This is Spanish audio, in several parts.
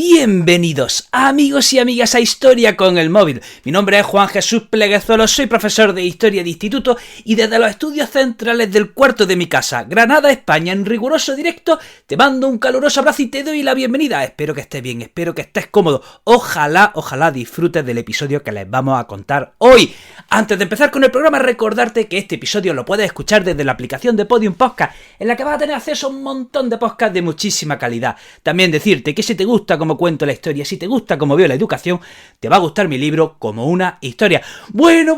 Bienvenidos, amigos y amigas, a Historia con el Móvil. Mi nombre es Juan Jesús Pleguezuelo, soy profesor de Historia de Instituto y desde los estudios centrales del cuarto de mi casa, Granada, España, en riguroso directo, te mando un caluroso abrazo y te doy la bienvenida. Espero que estés bien, espero que estés cómodo. Ojalá disfrutes del episodio que les vamos a contar hoy. Antes de empezar con el programa, recordarte que este episodio lo puedes escuchar desde la aplicación de Podium Podcast, en la que vas a tener acceso a un montón de podcasts de muchísima calidad. También decirte que si te gusta como cuento la historia, si te gusta como veo la educación, te va a gustar mi libro Como una historia. Bueno,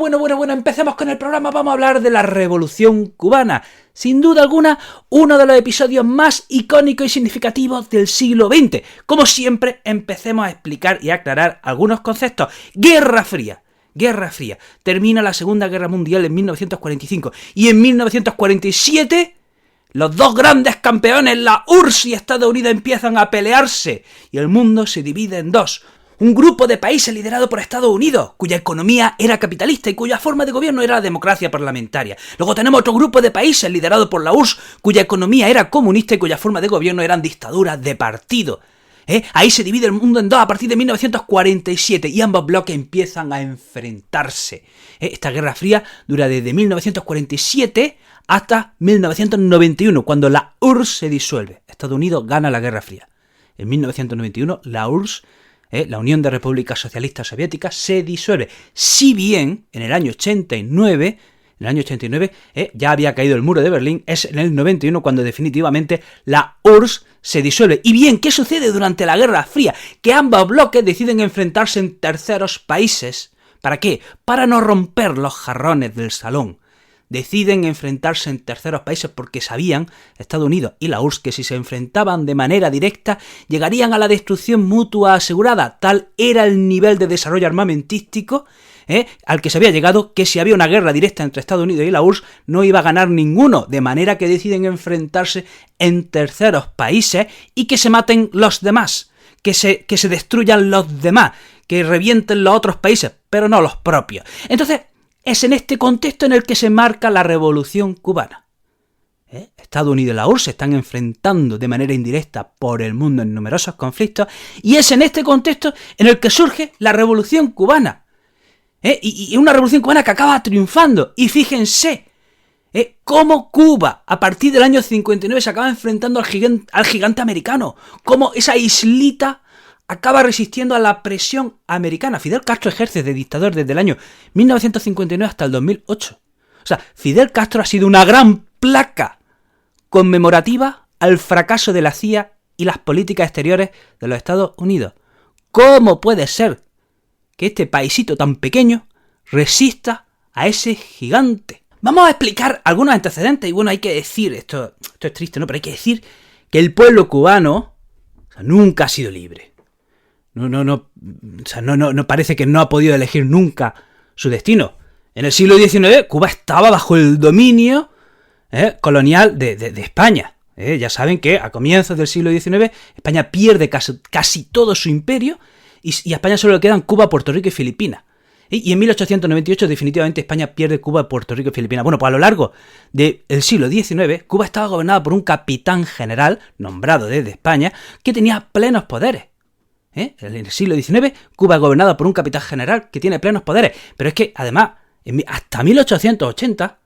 empecemos con el programa. Vamos a hablar de la Revolución Cubana. Sin duda alguna, uno de los episodios más icónicos y significativos del siglo XX. Como siempre, empecemos a explicar y a aclarar algunos conceptos. Guerra Fría. Termina la Segunda Guerra Mundial en 1945 y en 1947... los dos grandes campeones, la URSS y Estados Unidos, empiezan a pelearse y el mundo se divide en dos. Un grupo de países liderado por Estados Unidos, cuya economía era capitalista y cuya forma de gobierno era la democracia parlamentaria. Luego tenemos otro grupo de países liderado por la URSS, cuya economía era comunista y cuya forma de gobierno eran dictaduras de partido. Ahí se divide el mundo en dos a partir de 1947 y ambos bloques empiezan a enfrentarse. Esta Guerra Fría dura desde 1947 hasta 1991, cuando la URSS se disuelve. Estados Unidos gana la Guerra Fría. En 1991 la URSS, la Unión de Repúblicas Socialistas Soviéticas, se disuelve. Si bien en el año 89... ya había caído el muro de Berlín, es en el 91 cuando definitivamente la URSS se disuelve. Y bien, ¿qué sucede durante la Guerra Fría? Que ambos bloques deciden enfrentarse en terceros países. ¿Para qué? Para no romper los jarrones del salón. Deciden enfrentarse en terceros países porque sabían, Estados Unidos y la URSS, que si se enfrentaban de manera directa llegarían a la destrucción mutua asegurada. Tal era el nivel de desarrollo armamentístico al que se había llegado, que si había una guerra directa entre Estados Unidos y la URSS no iba a ganar ninguno, de manera que deciden enfrentarse en terceros países y que se maten los demás, que se destruyan los demás, que revienten los otros países, pero no los propios. Entonces, es en este contexto en el que se marca la Revolución Cubana. Estados Unidos y la URSS se están enfrentando de manera indirecta por el mundo en numerosos conflictos, y es en este contexto en el que surge la Revolución Cubana. Y una revolución cubana que acaba triunfando. Y fíjense cómo Cuba, a partir del año 59, se acaba enfrentando al gigante americano. Cómo esa islita acaba resistiendo a la presión americana. Fidel Castro ejerce de dictador desde el año 1959 hasta el 2008. O sea, Fidel Castro ha sido una gran placa conmemorativa al fracaso de la CIA y las políticas exteriores de los Estados Unidos. ¿Cómo puede ser que este paisito tan pequeño resista a ese gigante? Vamos a explicar algunos antecedentes. Y bueno, hay que decir, esto es triste, ¿no? Pero hay que decir que el pueblo cubano, nunca ha sido libre. No parece que no ha podido elegir nunca su destino. En el siglo XIX, Cuba estaba bajo el dominio colonial de España. Ya saben que a comienzos del siglo XIX, España pierde casi todo su imperio, y a España solo le quedan Cuba, Puerto Rico y Filipinas. Y en 1898 definitivamente España pierde Cuba, Puerto Rico y Filipinas. Bueno, pues a lo largo del siglo XIX, Cuba estaba gobernada por un capitán general, nombrado desde España, que tenía plenos poderes. En el siglo XIX, Cuba es gobernada por un capitán general que tiene plenos poderes. Pero es que, además, hasta 1880,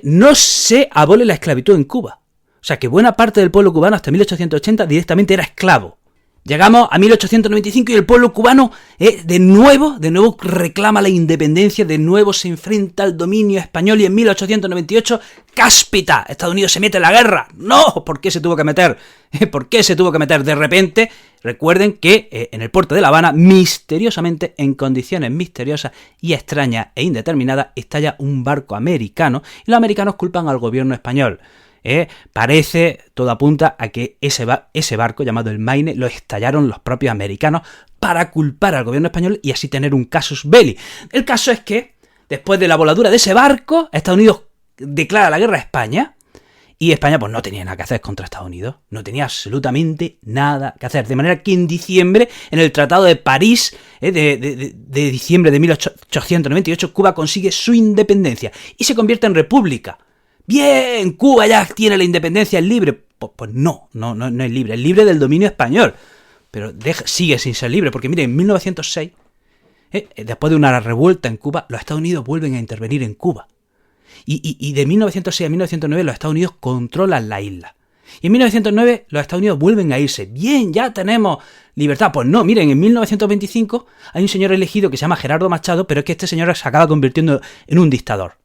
no se abole la esclavitud en Cuba. O sea que buena parte del pueblo cubano hasta 1880 directamente era esclavo. Llegamos a 1895 y el pueblo cubano de nuevo reclama la independencia, de nuevo se enfrenta al dominio español, y en 1898, cáspita, Estados Unidos se mete en la guerra. ¡No! ¿Por qué se tuvo que meter? De repente, recuerden que en el puerto de La Habana, misteriosamente, en condiciones misteriosas y extrañas e indeterminadas, estalla un barco americano y los americanos culpan al gobierno español. Parece, todo apunta a que ese barco llamado el Maine lo estallaron los propios americanos para culpar al gobierno español y así tener un casus belli. El caso es que, después de la voladura de ese barco, Estados Unidos declara la guerra a España, y España pues no tenía nada que hacer contra Estados Unidos, no tenía absolutamente nada que hacer, de manera que en diciembre, en el Tratado de París, de diciembre de 1898, Cuba consigue su independencia y se convierte en república. Bien, Cuba ya tiene la independencia, es libre. Pues no es libre, es libre del dominio español. pero sigue sin ser libre, porque miren, en 1906, después de una revuelta en Cuba, los Estados Unidos vuelven a intervenir en Cuba. Y de 1906 a 1909 los Estados Unidos controlan la isla. Y en 1909 los Estados Unidos vuelven a irse. Bien, ya tenemos libertad. Pues no, miren, en 1925 hay un señor elegido que se llama Gerardo Machado, pero es que este señor se acaba convirtiendo en un dictador.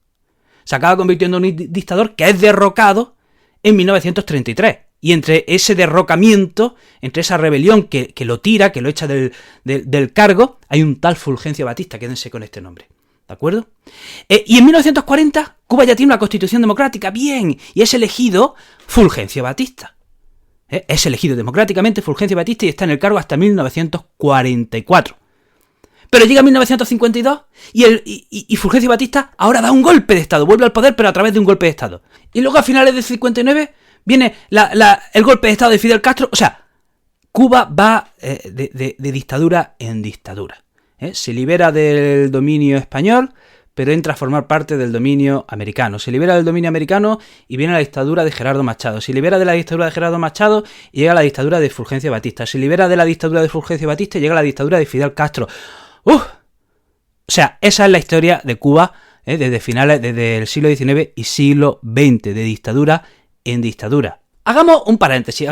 Se acaba convirtiendo en un dictador que es derrocado en 1933. Y entre ese derrocamiento, entre esa rebelión que lo tira, que lo echa del cargo, hay un tal Fulgencio Batista, quédense con este nombre. ¿De acuerdo? Y en 1940 Cuba ya tiene una constitución democrática, bien, y es elegido Fulgencio Batista. Es elegido democráticamente Fulgencio Batista y está en el cargo hasta 1944. Pero llega 1952 y Fulgencio Batista ahora da un golpe de Estado, vuelve al poder pero a través de un golpe de Estado. Y luego a finales del 59 viene el golpe de Estado de Fidel Castro. O sea, Cuba va de dictadura en dictadura. Se libera del dominio español, pero entra a formar parte del dominio americano. Se libera del dominio americano y viene la dictadura de Gerardo Machado. Se libera de la dictadura de Gerardo Machado y llega la dictadura de Fulgencio Batista. Se libera de la dictadura de Fulgencio Batista y llega la dictadura de Fidel Castro. O sea, esa es la historia de Cuba desde el siglo XIX y siglo XX, de dictadura en dictadura. Hagamos un paréntesis.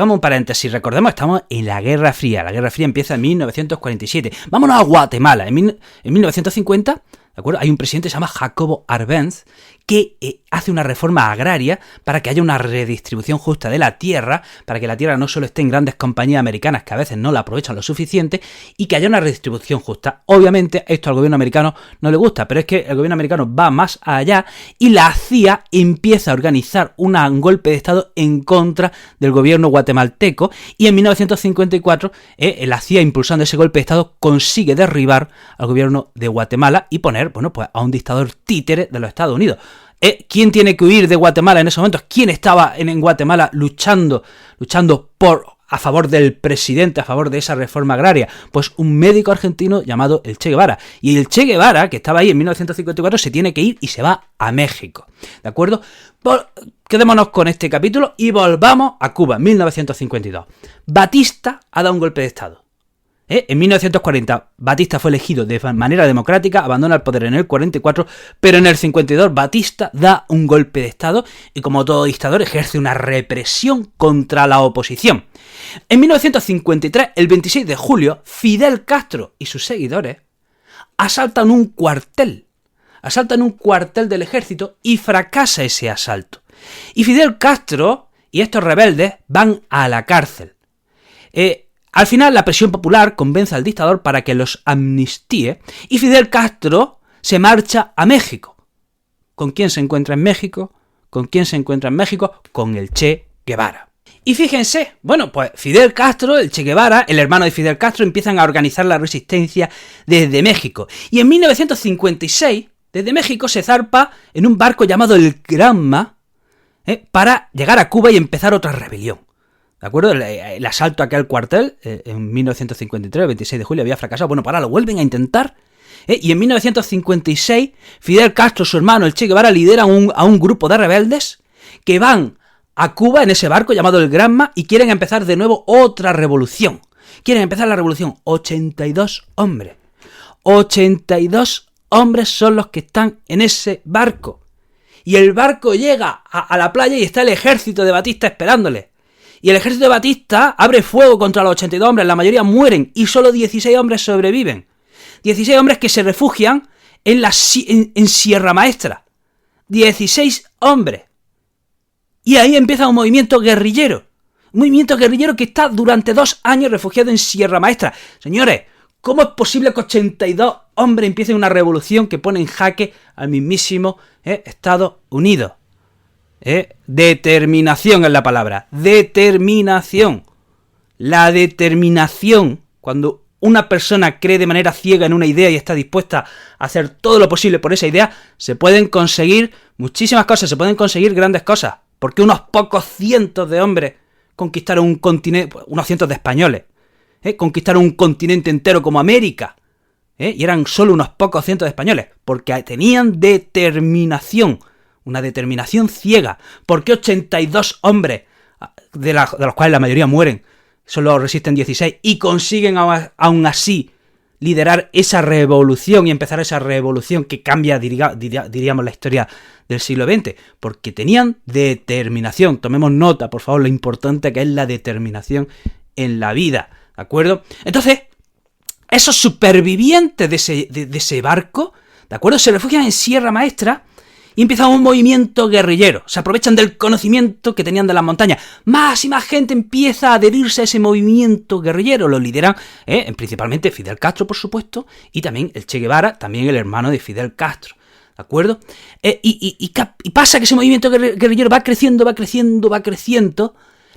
Recordemos, estamos en la Guerra Fría. La Guerra Fría empieza en 1947. Vámonos a Guatemala. En 1950, ¿de acuerdo? Hay un presidente que se llama Jacobo Arbenz que hace una reforma agraria para que haya una redistribución justa de la tierra, para que la tierra no solo esté en grandes compañías americanas que a veces no la aprovechan lo suficiente, y que haya una redistribución justa. Obviamente esto al gobierno americano no le gusta, pero es que el gobierno americano va más allá y la CIA empieza a organizar un golpe de Estado en contra del gobierno guatemalteco, y en 1954 la CIA, impulsando ese golpe de Estado, consigue derribar al gobierno de Guatemala y poner, pues a un dictador títere de los Estados Unidos. ¿Quién tiene que huir de Guatemala en esos momentos? ¿Quién estaba en Guatemala luchando a favor del presidente, a favor de esa reforma agraria? Pues un médico argentino llamado el Che Guevara. Y el Che Guevara, que estaba ahí en 1954, se tiene que ir y se va a México. ¿De acuerdo? Quedémonos con este capítulo y volvamos a Cuba, 1952. Batista ha dado un golpe de Estado. En 1940 Batista fue elegido de manera democrática, abandona el poder en el 44, pero en el 52 Batista da un golpe de Estado y, como todo dictador, ejerce una represión contra la oposición. En 1953, el 26 de julio, Fidel Castro y sus seguidores asaltan un cuartel del ejército y fracasa ese asalto. Y Fidel Castro y estos rebeldes van a la cárcel. Al final, la presión popular convence al dictador para que los amnistíe y Fidel Castro se marcha a México. ¿Con quién se encuentra en México? Con el Che Guevara. Y fíjense, pues Fidel Castro, el Che Guevara, el hermano de Fidel Castro, empiezan a organizar la resistencia desde México. Y en 1956, desde México se zarpa en un barco llamado el Granma para llegar a Cuba y empezar otra rebelión. ¿De acuerdo? El asalto a aquel cuartel en 1953, el 26 de julio, había fracasado. Bueno, para lo vuelven a intentar. Y en 1956, Fidel Castro, su hermano, el Che Guevara, lideran a un grupo de rebeldes que van a Cuba en ese barco llamado el Granma y quieren empezar de nuevo otra revolución. Quieren empezar la revolución. 82 hombres. 82 hombres son los que están en ese barco. Y el barco llega a la playa y está el ejército de Batista esperándole. Y el ejército de Batista abre fuego contra los 82 hombres, la mayoría mueren y solo 16 hombres sobreviven. 16 hombres que se refugian en Sierra Maestra. 16 hombres. Y ahí empieza un movimiento guerrillero. Un movimiento guerrillero que está durante 2 años refugiado en Sierra Maestra. Señores, ¿cómo es posible que 82 hombres empiecen una revolución que pone en jaque al mismísimo Estados Unidos? Determinación es la palabra. Determinación. La determinación, cuando una persona cree de manera ciega en una idea y está dispuesta a hacer todo lo posible por esa idea, se pueden conseguir muchísimas cosas, se pueden conseguir grandes cosas. Porque unos pocos cientos de hombres conquistaron un continente, unos cientos de españoles, conquistaron un continente entero como América. Y eran solo unos pocos cientos de españoles, porque tenían determinación. Una determinación ciega. ¿Por qué 82 hombres, de los cuales la mayoría mueren, solo resisten 16 y consiguen aún así liderar esa revolución y empezar esa revolución que cambia, diríamos, la historia del siglo XX, porque tenían determinación. Tomemos nota, por favor, lo importante que es la determinación en la vida, ¿de acuerdo? Entonces, esos supervivientes de ese barco, ¿de acuerdo?, se refugian en Sierra Maestra y empieza un movimiento guerrillero. Se aprovechan del conocimiento que tenían de las montañas. Más y más gente empieza a adherirse a ese movimiento guerrillero. Lo lideran principalmente Fidel Castro, por supuesto, y también el Che Guevara, también el hermano de Fidel Castro. ¿De acuerdo? Y pasa que ese movimiento guerrillero va creciendo.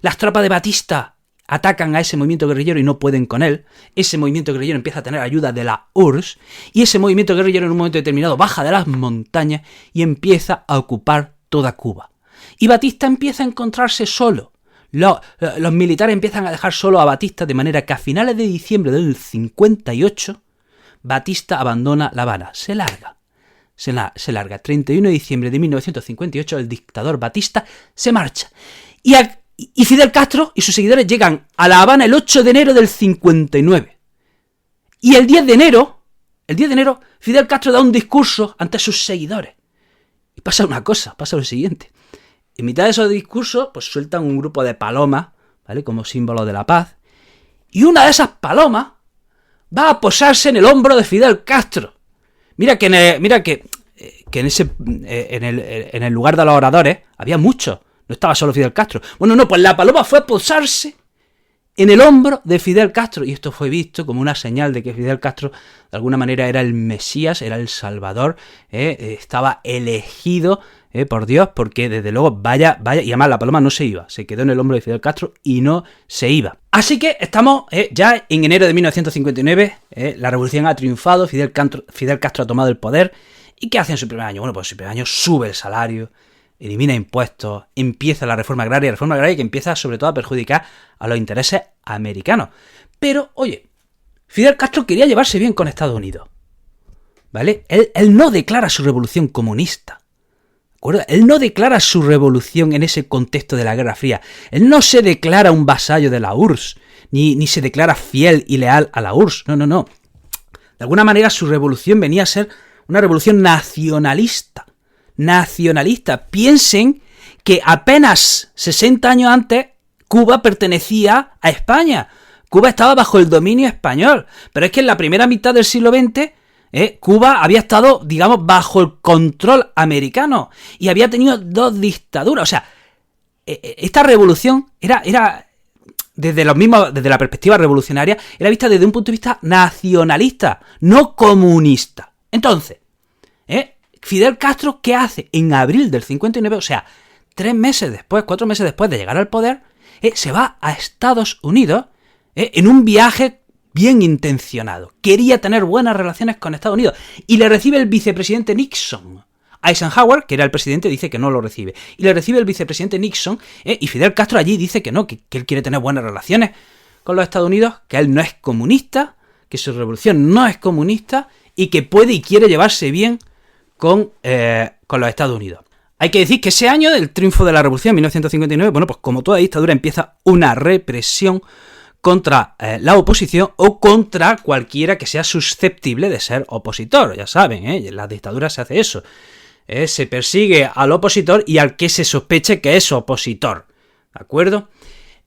Las tropas de Batista atacan a ese movimiento guerrillero y no pueden con él. Ese movimiento guerrillero empieza a tener ayuda de la URSS y ese movimiento guerrillero en un momento determinado baja de las montañas y empieza a ocupar toda Cuba. Y Batista empieza a encontrarse solo. Los militares empiezan a dejar solo a Batista, de manera que a finales de diciembre del 58 Batista abandona La Habana, se larga. 31 de diciembre de 1958 el dictador Batista se marcha. Y Fidel Castro y sus seguidores llegan a La Habana el 8 de enero del 59. Y el 10 de enero, Fidel Castro da un discurso ante sus seguidores. Y pasa una cosa, pasa lo siguiente. En mitad de esos discursos, pues sueltan un grupo de palomas, ¿vale?, como símbolo de la paz. Y una de esas palomas va a posarse en el hombro de Fidel Castro. Mira que en el lugar de los oradores había muchos. No estaba solo Fidel Castro. Bueno, no, pues la paloma fue a posarse en el hombro de Fidel Castro. Y esto fue visto como una señal de que Fidel Castro, de alguna manera, era el Mesías, era el Salvador, estaba elegido por Dios, porque desde luego, vaya, y además la paloma no se iba, se quedó en el hombro de Fidel Castro y no se iba. Así que estamos ya en enero de 1959, la revolución ha triunfado, Fidel Castro ha tomado el poder. ¿Y qué hace en su primer año? Bueno, pues en su primer año sube el salario, elimina impuestos, empieza la reforma agraria que empieza sobre todo a perjudicar a los intereses americanos. Pero, oye, Fidel Castro quería llevarse bien con Estados Unidos, ¿vale? Él no declara su revolución comunista, ¿de acuerdo? Él no declara su revolución en ese contexto de la Guerra Fría. Él no se declara un vasallo de la URSS, ni se declara fiel y leal a la URSS. No. De alguna manera su revolución venía a ser una revolución nacionalista. Piensen que apenas 60 años antes Cuba pertenecía a España. Cuba estaba bajo el dominio español. Pero es que en la primera mitad del siglo XX Cuba había estado, digamos, bajo el control americano y había tenido dos dictaduras. O sea, esta revolución era desde la perspectiva revolucionaria, era vista desde un punto de vista nacionalista, no comunista. Entonces, Fidel Castro, ¿qué hace? En abril del 59, o sea, 4 meses después de llegar al poder, se va a Estados Unidos en un viaje bien intencionado. Quería tener buenas relaciones con Estados Unidos y le recibe el vicepresidente Nixon. Eisenhower, que era el presidente, dice que no lo recibe. Y le recibe el vicepresidente Nixon y Fidel Castro allí dice que no, que él quiere tener buenas relaciones con los Estados Unidos, que él no es comunista, que su revolución no es comunista y que puede y quiere llevarse bien con los Estados Unidos. Hay que decir que ese año del triunfo de la revolución, 1959, bueno, pues como toda dictadura empieza una represión contra la oposición o contra cualquiera que sea susceptible de ser opositor. Ya saben, en las dictaduras se hace eso. Se persigue al opositor y al que se sospeche que es opositor. ¿De acuerdo?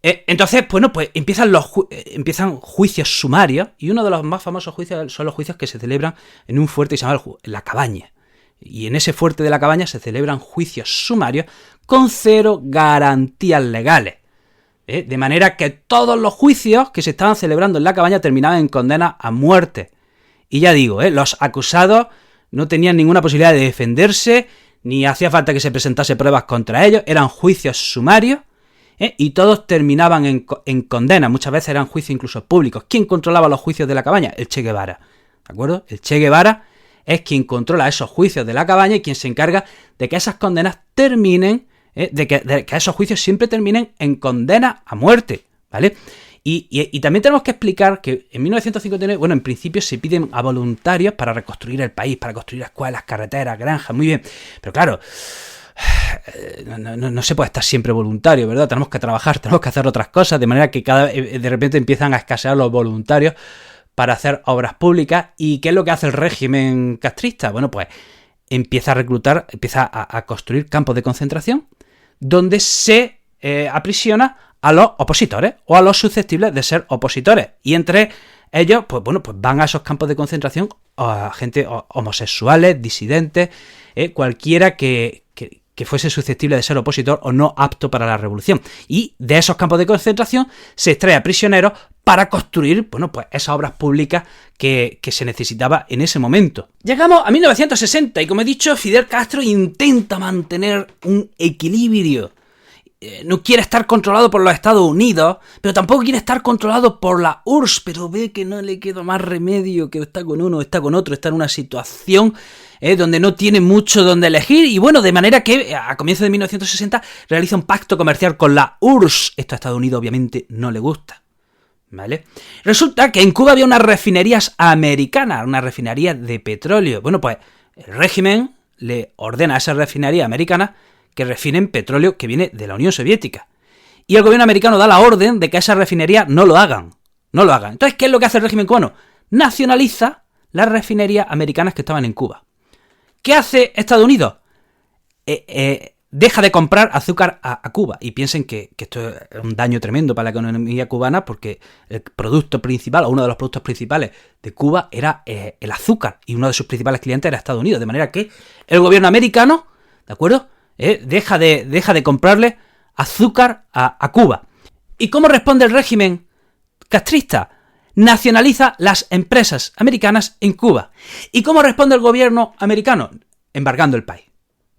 Entonces, bueno, pues empiezan juicios sumarios y uno de los más famosos juicios son los juicios que se celebran en un fuerte que se llama La Cabaña. Y en ese fuerte de La Cabaña se celebran juicios sumarios con 0 garantías legales. De manera que todos los juicios que se estaban celebrando en La Cabaña terminaban en condena a muerte. Y ya digo, los acusados no tenían ninguna posibilidad de defenderse, ni hacía falta que se presentase pruebas contra ellos, eran juicios sumarios, y todos terminaban en condena. Muchas veces eran juicios incluso públicos. ¿Quién controlaba los juicios de La Cabaña? El Che Guevara. ¿De acuerdo? El Che Guevara es quien controla esos juicios de La Cabaña y quien se encarga de que esas condenas terminen, de que esos juicios siempre terminen en condena a muerte, ¿vale? Y también tenemos que explicar que en 1959, bueno, en principio se piden a voluntarios para reconstruir el país, para construir escuelas, carreteras, granjas, muy bien. Pero claro, no se puede estar siempre voluntario, ¿verdad? Tenemos que trabajar, tenemos que hacer otras cosas, de manera que de repente empiezan a escasear los voluntarios para hacer obras públicas. ¿Y qué es lo que hace el régimen castrista? Bueno, pues empieza a reclutar, empieza a construir campos de concentración donde se aprisiona a los opositores o a los susceptibles de ser opositores. Y entre ellos, pues van a esos campos de concentración a gente homosexuales, disidentes, cualquiera que fuese susceptible de ser opositor o no apto para la revolución. Y de esos campos de concentración se extrae a prisioneros para construir, esas obras públicas que se necesitaba en ese momento. Llegamos a 1960 y, como he dicho, Fidel Castro intenta mantener un equilibrio. No quiere estar controlado por los Estados Unidos, pero tampoco quiere estar controlado por la URSS, pero ve que no le queda más remedio, que está con uno, está con otro, está en una situación donde no tiene mucho donde elegir, y bueno, de manera que a comienzos de 1960 realiza un pacto comercial con la URSS. Esto a Estados Unidos obviamente no le gusta, ¿vale? Resulta que en Cuba había unas refinerías americanas, unas refinerías de petróleo. Bueno, pues el régimen le ordena a esas refinerías americanas que refinen petróleo que viene de la Unión Soviética. Y el gobierno americano da la orden de que esas refinerías no lo hagan. Entonces, ¿qué es lo que hace el régimen cubano? Nacionaliza las refinerías americanas que estaban en Cuba. ¿Qué hace Estados Unidos? Deja de comprar azúcar a Cuba. Y piensen que esto es un daño tremendo para la economía cubana, porque el producto principal, o uno de los productos principales de Cuba era el azúcar, y uno de sus principales clientes era Estados Unidos. De manera que el gobierno americano, ¿de acuerdo?, deja de comprarle azúcar a Cuba. ¿Y cómo responde el régimen castrista? Nacionaliza las empresas americanas en Cuba. ¿Y cómo responde el gobierno americano? Embargando el país.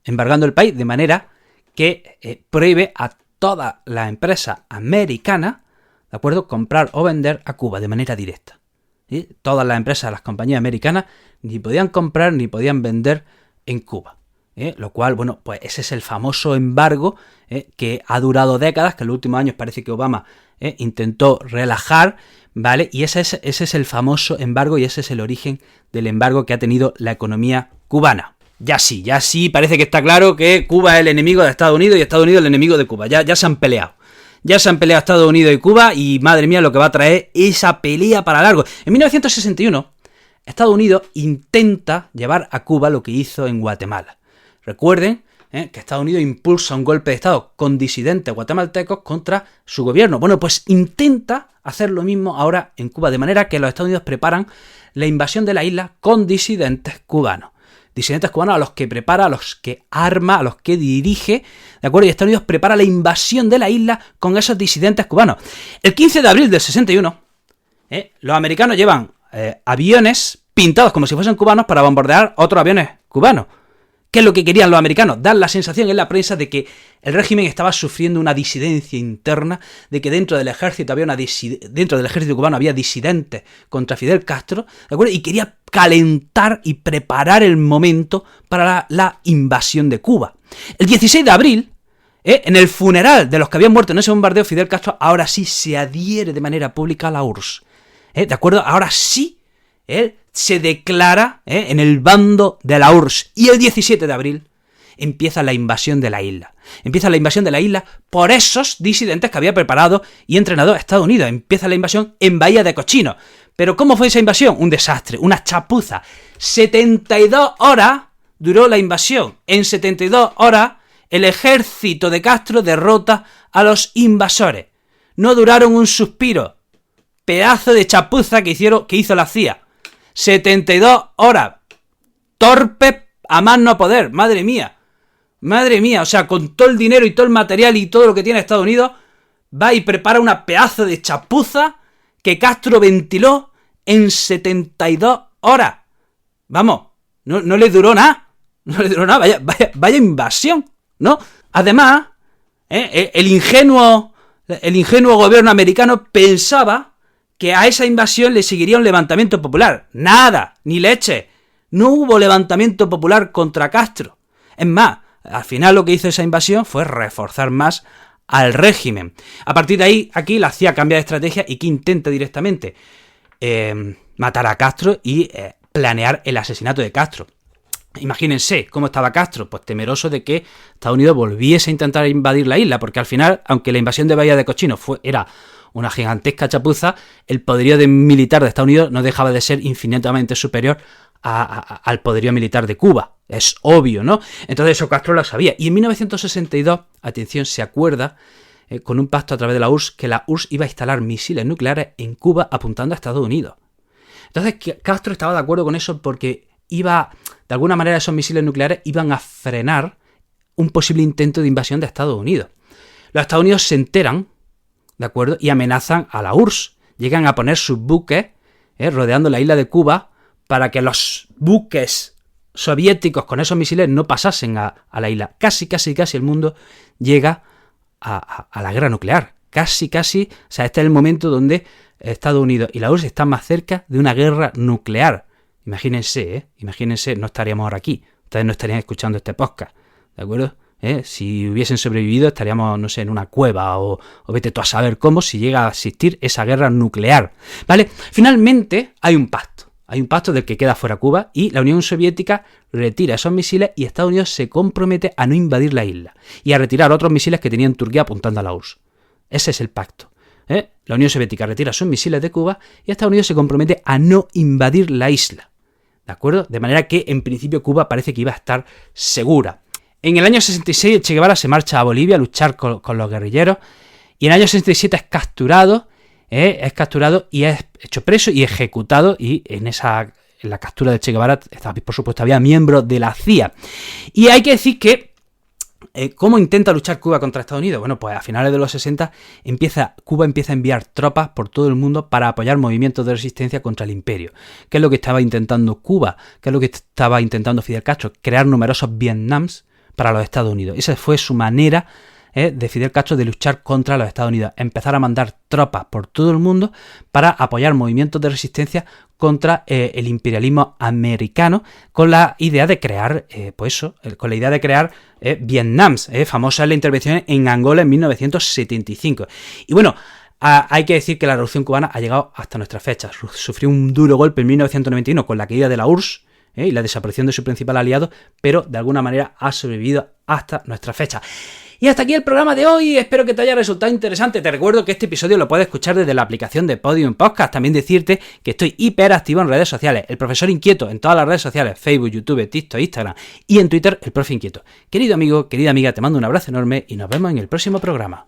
De manera que prohíbe a todas las empresas americanas, ¿de acuerdo?, comprar o vender a Cuba de manera directa. ¿Sí? Todas las empresas, las compañías americanas, ni podían comprar ni podían vender en Cuba. Lo cual, pues ese es el famoso embargo que ha durado décadas, que en los últimos años parece que Obama intentó relajar, ¿vale? Y ese es el famoso embargo, y ese es el origen del embargo que ha tenido la economía cubana. Ya sí, parece que está claro que Cuba es el enemigo de Estados Unidos y Estados Unidos el enemigo de Cuba. Ya se han peleado. Ya se han peleado Estados Unidos y Cuba, y madre mía lo que va a traer esa pelea para largo. En 1961, Estados Unidos intenta llevar a Cuba lo que hizo en Guatemala. Recuerden que Estados Unidos impulsa un golpe de Estado con disidentes guatemaltecos contra su gobierno. Bueno, pues intenta hacer lo mismo ahora en Cuba, de manera que los Estados Unidos preparan la invasión de la isla con disidentes cubanos. Disidentes cubanos a los que prepara, a los que arma, a los que dirige, ¿de acuerdo? Y Estados Unidos prepara la invasión de la isla con esos disidentes cubanos. El 15 de abril del 61, los americanos llevan aviones pintados como si fuesen cubanos para bombardear otros aviones cubanos. ¿Qué es lo que querían los americanos? Dar la sensación en la prensa de que el régimen estaba sufriendo una disidencia interna, de que dentro del ejército cubano había disidentes contra Fidel Castro, ¿de acuerdo? Y quería calentar y preparar el momento para la invasión de Cuba. El 16 de abril, en el funeral de los que habían muerto en ese bombardeo, Fidel Castro ahora sí se adhiere de manera pública a la URSS. ¿De acuerdo? Ahora sí, él se declara en el bando de la URSS. Y el 17 de abril empieza la invasión de la isla. Empieza la invasión de la isla por esos disidentes que había preparado y entrenado a Estados Unidos. Empieza la invasión en Bahía de Cochinos. ¿Pero cómo fue esa invasión? Un desastre, una chapuza. 72 horas duró la invasión. En 72 horas el ejército de Castro derrota a los invasores. No duraron un suspiro. Pedazo de chapuza que hizo la CIA. 72 horas. Torpe a más no poder. Madre mía. O sea, con todo el dinero y todo el material y todo lo que tiene Estados Unidos, va y prepara una pedazo de chapuza que Castro ventiló en 72 horas. Vamos, no le duró nada. Vaya invasión, ¿no? Además, el ingenuo gobierno americano pensaba que a esa invasión le seguiría un levantamiento popular. Nada, ni leche. No hubo levantamiento popular contra Castro. Es más, al final lo que hizo esa invasión fue reforzar más al régimen. A partir de ahí, aquí la CIA cambia de estrategia y que intenta directamente matar a Castro y planear el asesinato de Castro. Imagínense cómo estaba Castro, pues temeroso de que Estados Unidos volviese a intentar invadir la isla, porque al final, aunque la invasión de Bahía de Cochinos era una gigantesca chapuza, el poderío militar de Estados Unidos no dejaba de ser infinitamente superior al poderío militar de Cuba. Es obvio, ¿no? Entonces eso Castro lo sabía. Y en 1962, atención, se acuerda con un pacto a través de la URSS que la URSS iba a instalar misiles nucleares en Cuba apuntando a Estados Unidos. Entonces Castro estaba de acuerdo con eso porque de alguna manera esos misiles nucleares iban a frenar un posible intento de invasión de Estados Unidos. Los Estados Unidos se enteran, ¿de acuerdo? Y amenazan a la URSS. Llegan a poner sus buques rodeando la isla de Cuba para que los buques soviéticos con esos misiles no pasasen a la isla. Casi el mundo llega a la guerra nuclear. Casi, o sea, este es el momento donde Estados Unidos y la URSS están más cerca de una guerra nuclear. Imagínense, no estaríamos ahora aquí. Ustedes no estarían escuchando este podcast, ¿de acuerdo? Si hubiesen sobrevivido estaríamos, no sé, en una cueva o vete tú a saber cómo si llega a existir esa guerra nuclear, ¿vale? Finalmente hay un pacto del que queda fuera Cuba y la Unión Soviética retira esos misiles y Estados Unidos se compromete a no invadir la isla y a retirar otros misiles que tenían Turquía apuntando a la URSS. Ese es el pacto. La Unión Soviética retira sus misiles de Cuba y Estados Unidos se compromete a no invadir la isla, ¿de acuerdo? De manera que en principio Cuba parece que iba a estar segura. En el año 66 el Che Guevara se marcha a Bolivia a luchar con los guerrilleros y en el año 67 es capturado y es hecho preso y ejecutado, y en la captura de Che Guevara, por supuesto, había miembros de la CIA. Y hay que decir que ¿cómo intenta luchar Cuba contra Estados Unidos? Bueno, pues a finales de los 60 Cuba empieza a enviar tropas por todo el mundo para apoyar movimientos de resistencia contra el imperio. ¿Qué es lo que estaba intentando Cuba? ¿Qué es lo que estaba intentando Fidel Castro? Crear numerosos Vietnams para los Estados Unidos. Esa fue su manera de Fidel Castro de luchar contra los Estados Unidos. Empezar a mandar tropas por todo el mundo para apoyar movimientos de resistencia contra el imperialismo americano, con la idea de crear, Vietnams. Famosa es la intervención en Angola en 1975. Y bueno, hay que decir que la Revolución Cubana ha llegado hasta nuestras fechas. Sufrió un duro golpe en 1991 con la caída de la URSS y la desaparición de su principal aliado, pero de alguna manera ha sobrevivido hasta nuestra fecha. Y hasta aquí el programa de hoy, espero que te haya resultado interesante. Te recuerdo que este episodio lo puedes escuchar desde la aplicación de Podium Podcast. También decirte que estoy hiperactivo en redes sociales, el profesor inquieto en todas las redes sociales, Facebook, YouTube, TikTok, Instagram, y en Twitter, el profe inquieto. Querido amigo, querida amiga, te mando un abrazo enorme y nos vemos en el próximo programa.